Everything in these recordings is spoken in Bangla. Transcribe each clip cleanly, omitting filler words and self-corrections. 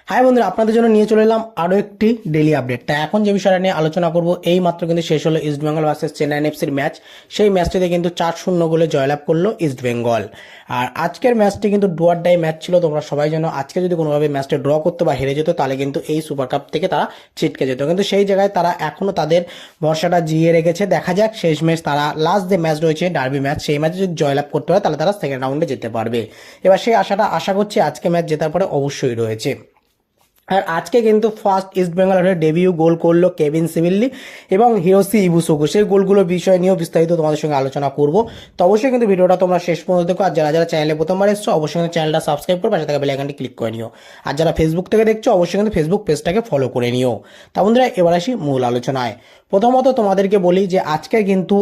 হাই বন্ধুরা, আপনাদের জন্য নিয়ে চলে এলাম আরও একটি ডেইলি আপডেট। তাই এখন যে বিষয়টা নিয়ে আলোচনা করব, এই মাত্র কিন্তু শেষ হলো ইস্টবেঙ্গল ভার্সেস চেন্নাই এফসির ম্যাচ। সেই ম্যাচটিতে কিন্তু 4-0 গোলে জয়লাভ করলো ইস্টবেঙ্গল। আর আজকের ম্যাচটি কিন্তু ডু অর ডাই ম্যাচ ছিল। তোমরা সবাই জানো, আজকে যদি কোনোভাবে ম্যাচটা ড্র করতে বা হেরে যেত, তাহলে কিন্তু এই সুপার কাপ থেকে তারা ছিটকে যেত। কিন্তু সেই জায়গায় তারা এখনও তাদের ভরসাটা জিয়ে রেখেছে। দেখা যাক শেষ ম্যাচ, তারা লাস্ট যে ম্যাচ রয়েছে ডার্বি ম্যাচ, সেই ম্যাচে যদি জয়লাভ করতে হয় তাহলে তারা সেকেন্ড রাউন্ডে যেতে পারবে। এবার সেই আশাটা আশা করছি আজকে ম্যাচ জেতার পরে অবশ্যই রয়েছে। আর আজকে কিন্তু ফার্স্ট ইস্টবেঙ্গলের ডেবিউ গোল করলো কেভিন সিমিল্লি এবং হিরোসি ইবুসুকু। সেই গোলগুলোর বিষয় নিয়েও বিস্তারিত তোমাদের সঙ্গে আলোচনা করব। তো অবশ্যই কিন্তু ভিডিওটা তোমরা শেষ পর্যন্ত দেখো। আর যারা যারা চ্যানেলে প্রথমবার এসছো অবশ্যই কিন্তু চ্যানেলটা সাবস্ক্রাইব করে পাশে থাকা বেল আইকনটি ক্লিক করে নিও। আর যারা ফেসবুক থেকে দেখছো অবশ্যই কিন্তু ফেসবুক পেজটাকে ফলো করে নিও। তা বন্ধুরা, এবার আসি মূল আলোচনায়। প্রথমত তোমাদেরকে বলি যে আজকে কিন্তু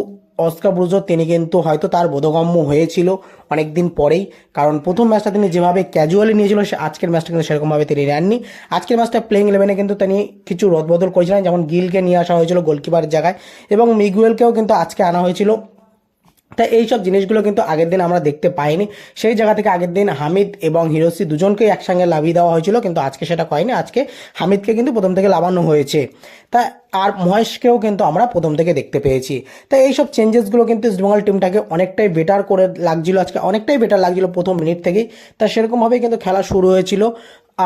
অস্কার ব্রুজো তিনি কিন্তু হয়তো তার বোধগম্য হয়েছিল অনেকদিন পরেই, কারণ প্রথম ম্যাচটা তিনি যেভাবে ক্যাজুয়ালি নিয়েছিল, সে আজকের ম্যাচটা কিন্তু সেরকমভাবে তিনি নেননি। আজকের ম্যাচটা প্লেইং 11-এ কিন্তু তিনি কিছু রদবদল করেছিলেন, যেমন গিলকে নিয়ে আসা হয়েছিল গোলকিপারের জায়গায় এবং মিগুয়েলকেও কিন্তু আজকে আনা হয়েছিল। তাই এইসব জিনিসগুলো কিন্তু আগের দিন আমরা দেখতে পাইনি। সেই জায়গা থেকে আগের দিন হামিদ এবং হিরোসি দুজনকে একসঙ্গে লাভিয়ে দেওয়া হয়েছিল, কিন্তু আজকে সেটা হয়নি। আজকে হামিদকে কিন্তু প্রথম থেকে লাভানো হয়েছে, তা আর মহেশকেও কিন্তু আমরা প্রথম থেকে দেখতে পেয়েছি। তাই এইসব চেঞ্জেসগুলো কিন্তু ইস্টবেঙ্গল টিমটাকে অনেকটাই বেটার করে লাগছিল, আজকে অনেকটাই বেটার লাগছিল প্রথম মিনিট থেকেই। তা সেরকমভাবেই কিন্তু খেলা শুরু হয়েছিল।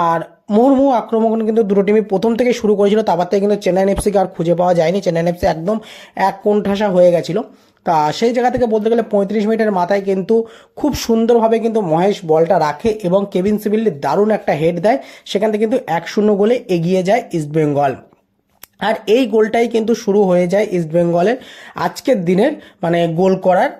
আর মুহুর্মুহু আক্রমণ কিন্তু দুটো টিমই প্রথম থেকে শুরু করেছিল, তারপর থেকে কিন্তু চেন্নাই এফসিকে আর খুঁজে পাওয়া যায়নি। চেন্নাই এফসি একদম এক কোণঠাসা হয়ে গেছিলো। তা সেই জায়গা থেকে বলতে গেলে 35 মিনিটের মাথায় কিন্তু খুব সুন্দরভাবে কিন্তু মহেশ বলটা রাখে এবং কেভিন সিমিল্লি দারুণ একটা হেড দেয়। সেখান থেকে কিন্তু 1-0 গোলে এগিয়ে যায় ইস্টবেঙ্গল। আর এই গোলটাই কিন্তু শুরু হয়ে যায় ইস্টবেঙ্গলের আজকের দিনের গোল করার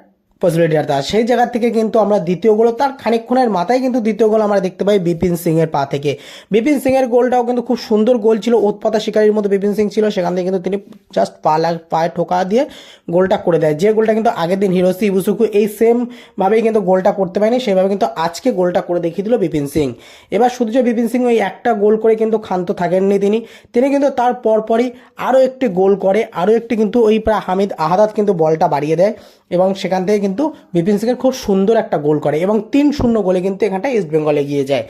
পসিবিলিটি। আর সেই জায়গা থেকে কিন্তু আমরা দ্বিতীয় গোল, তার খানিকক্ষণের মাথায় কিন্তু দ্বিতীয় গোল আমরা দেখতে পাই বিপিন সিং এর পা থেকে। বিপিন সিং এর গোলটাও কিন্তু খুব সুন্দর গোল ছিল, ওতপাতা শিকারীর মতো বিপিন সিং ছিল। সেখান থেকে কিন্তু তিনি জাস্ট পায়ে ঠোকা দিয়ে গোলটা করে দেয়, যে গোলটা কিন্তু আগের দিন হিরোসি ইবুসুকু এই সেম ভাবেই কিন্তু গোলটা করতে পারেনি, সেভাবে কিন্তু আজকে গোলটা করে দেখিয়ে দিল বিপিন সিং। এবার শুধু যে বিপিন সিং ওই একটা গোল করে কিন্তু ক্ষান্ত থাকেননি তিনি কিন্তু তার পরপরই আরও একটি গোল করে, আরও একটি কিন্তু ওই প্রায় হামিদ আহাদাত কিন্তু বলটা বাড়িয়ে দেয় এবং সেখান থেকে কিন্তু বিপিন সিংয়ের খুব সুন্দর একটা গোল করে এবং 3-0 গোলে কিন্তু এখানটা ইস্টবেঙ্গল এগিয়ে যায়।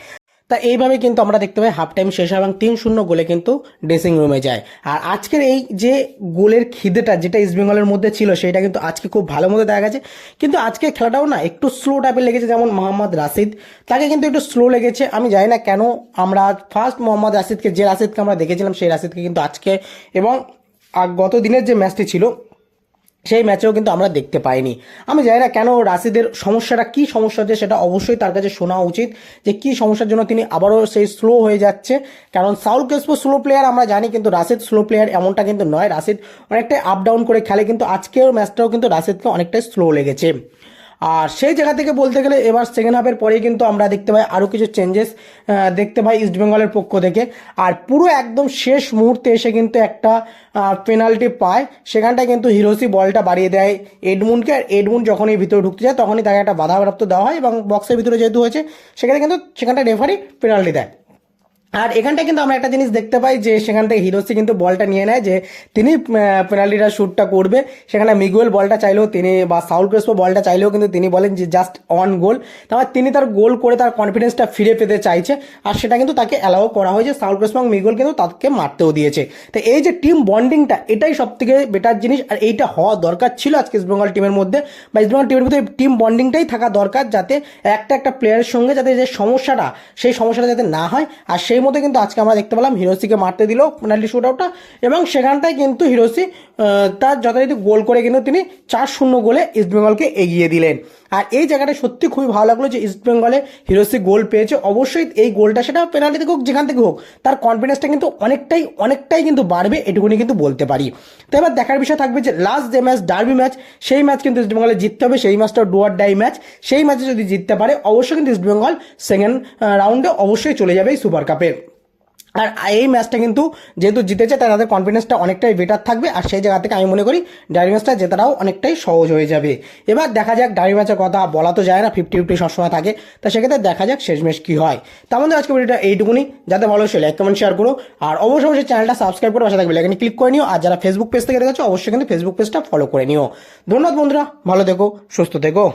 তা এইভাবে কিন্তু আমরা দেখতে পাই হাফ টাইম শেষ হয় এবং 3-0 গোলে কিন্তু ড্রেসিং রুমে যায়। আর আজকের এই যে গোলের খিদেটা যেটা ইস্টবেঙ্গলের মধ্যে ছিল, সেটা কিন্তু আজকে খুব ভালো মতো দেখা গেছে। কিন্তু আজকে খেলাটাও না একটু স্লো টাইপের লেগেছে, যেমন মোহাম্মদ রাশিদ, তাকে কিন্তু একটু স্লো লেগেছে। আমি জানি না কেন আমরা ফার্স্ট মোহাম্মদ রাশিদকে, যে রাশিদকে আমরা দেখেছিলাম সেই রাশিদকে কিন্তু আজকে এবং গত দিনের যে ম্যাচটি ছিল সেই ম্যাচেও কিন্তু আমরা দেখতে পাইনি। আমি জানি না কেন রাশিদের সমস্যাটা কী সমস্যা হচ্ছে, সেটা অবশ্যই তার কাছে শোনা উচিত যে কী সমস্যার জন্য তিনি আবারও সেই স্লো হয়ে যাচ্ছে। কারণ সাউল ক্রেসপো স্লো প্লেয়ার আমরা জানি, কিন্তু রাশিদ স্লো প্লেয়ার এমনটা কিন্তু নয়। রাশিদ অনেকটাই আপ ডাউন করে খেলে, কিন্তু আজকের ম্যাচটাও কিন্তু রাশিদকে অনেকটাই স্লো লেগেছে। আর সেই জায়গা থেকে বলতে গেলে এবার সেকেন্ড হাফের পরেই কিন্তু আমরা দেখতে পাই আরও কিছু চেঞ্জেস দেখতে পাই ইস্টবেঙ্গলের পক্ষ থেকে। আর পুরো একদম শেষ মুহূর্তে এসে কিন্তু একটা পেনাল্টি পায়, সেখানটায় কিন্তু হিরোসি বলটা বাড়িয়ে দেয় এডমুন্ডকে। আর এডমুন্ড যখনই ভিতরে ঢুকতে যায় তখনই তাকে একটা বাধাপ্রাপ্ত দেওয়া হয় এবং বক্সের ভিতরে যেহেতু হয়েছে সেখানটা রেফারি পেনাল্টি দেয়। আর এখানটায় কিন্তু আমরা একটা জিনিস দেখতে পাই যে সেখান থেকে হিরোসি কিন্তু বলটা নিয়ে নেয়, যে তিনি পেনাল্টিটা শ্যুটটা করবে। সেখানে মিগুয়েল বলটা চাইলেও তিনি, বা সাউল ক্রেসপো বলটা চাইলেও কিন্তু তিনি বলেন যে জাস্ট অন গোল। তারপর তিনি তার গোল করে তার কনফিডেন্সটা ফিরে পেতে চাইছে, আর সেটা কিন্তু তাকে অ্যালাউ করা হয়েছে। সাউল ক্রেসপো এবং মিগুয়েল কিন্তু তাকে মারতেও দিয়েছে। তো এই যে টিম বন্ডিংটা, এটাই সব থেকে বেটার জিনিস, আর এইটা হওয়া দরকার ছিল আজকে ইস্টবেঙ্গল টিমের মধ্যে, বা ইস্টবেঙ্গল টিমের মধ্যে টিম বন্ডিংটাই থাকা দরকার, যাতে একটা প্লেয়ারের সঙ্গে যাতে যে সমস্যাটা, সেই সমস্যাটা যাতে না হয়। আর সেই মতো কিন্তু আজকে আমরা দেখতে পেলাম হিরোসিকে মারতে দিল পেনাল্টি শুট আউটটা, এবং সেখানটায় কিন্তু হিরোসি তার যথারীতি গোল করে কিন্তু তিনি 4-0 গোলে ইস্টবেঙ্গলকে এগিয়ে দিলেন। আর এই জায়গাটা সত্যি খুবই ভালো লাগলো যে ইস্টবেঙ্গলে হিরোসি গোল পেয়েছে। অবশ্যই এই গোলটা সেটা পেনাল্টি থেকে হোক, যেখান থেকে হোক, তার কনফিডেন্সটা কিন্তু অনেকটাই কিন্তু বাড়বে, এটুকুনি কিন্তু বলতে পারি। তো এবার দেখার বিষয় থাকবে যে লাস্ট যে ম্যাচ ডার্বি ম্যাচ, সেই ম্যাচ কিন্তু ইস্টবেঙ্গলে জিততে হবে। সেই ম্যাচটা ডু অর ডাই ম্যাচ, সেই ম্যাচে যদি জিততে পারে অবশ্যই কিন্তু ইস্টবেঙ্গল সেকেন্ড রাউন্ডে অবশ্যই চলে যাবে এই সুপার কাপে। আর এই ম্যাচটা কিন্তু যেহেতু জিতেছে, তাই তাদের কনফিডেন্সটা অনেকটাই বেটার থাকবে। আর সেই জায়গা থেকে আমি মনে করি ডার্বি ম্যাচটা জেতাটাও অনেকটাই সহজ হয়ে যাবে। এবার দেখা যাক, ডার্বি ম্যাচের কথা বলা তো যায় না, 50-50 সবসময় থাকে। তা সেক্ষেত্রে দেখা যাক শেষ ম্যাচ কী হয়। তার মধ্যে আজকে ভিডিওটা এইটুকুনি, যাতে ভালো সে লাইক কমেন্ট শেয়ার করো, আর অবশ্যই চ্যানেলটা সাবস্ক্রাইব করে পাশে থাকবে এখানে ক্লিক করে নিও। আর যারা ফেসবুক পেজ থেকে দেখেছো অবশ্যই কিন্তু ফেসবুক পেজটা ফলো করে নিও। ধন্যবাদ বন্ধুরা, ভালো থেকো, সুস্থ থেকো।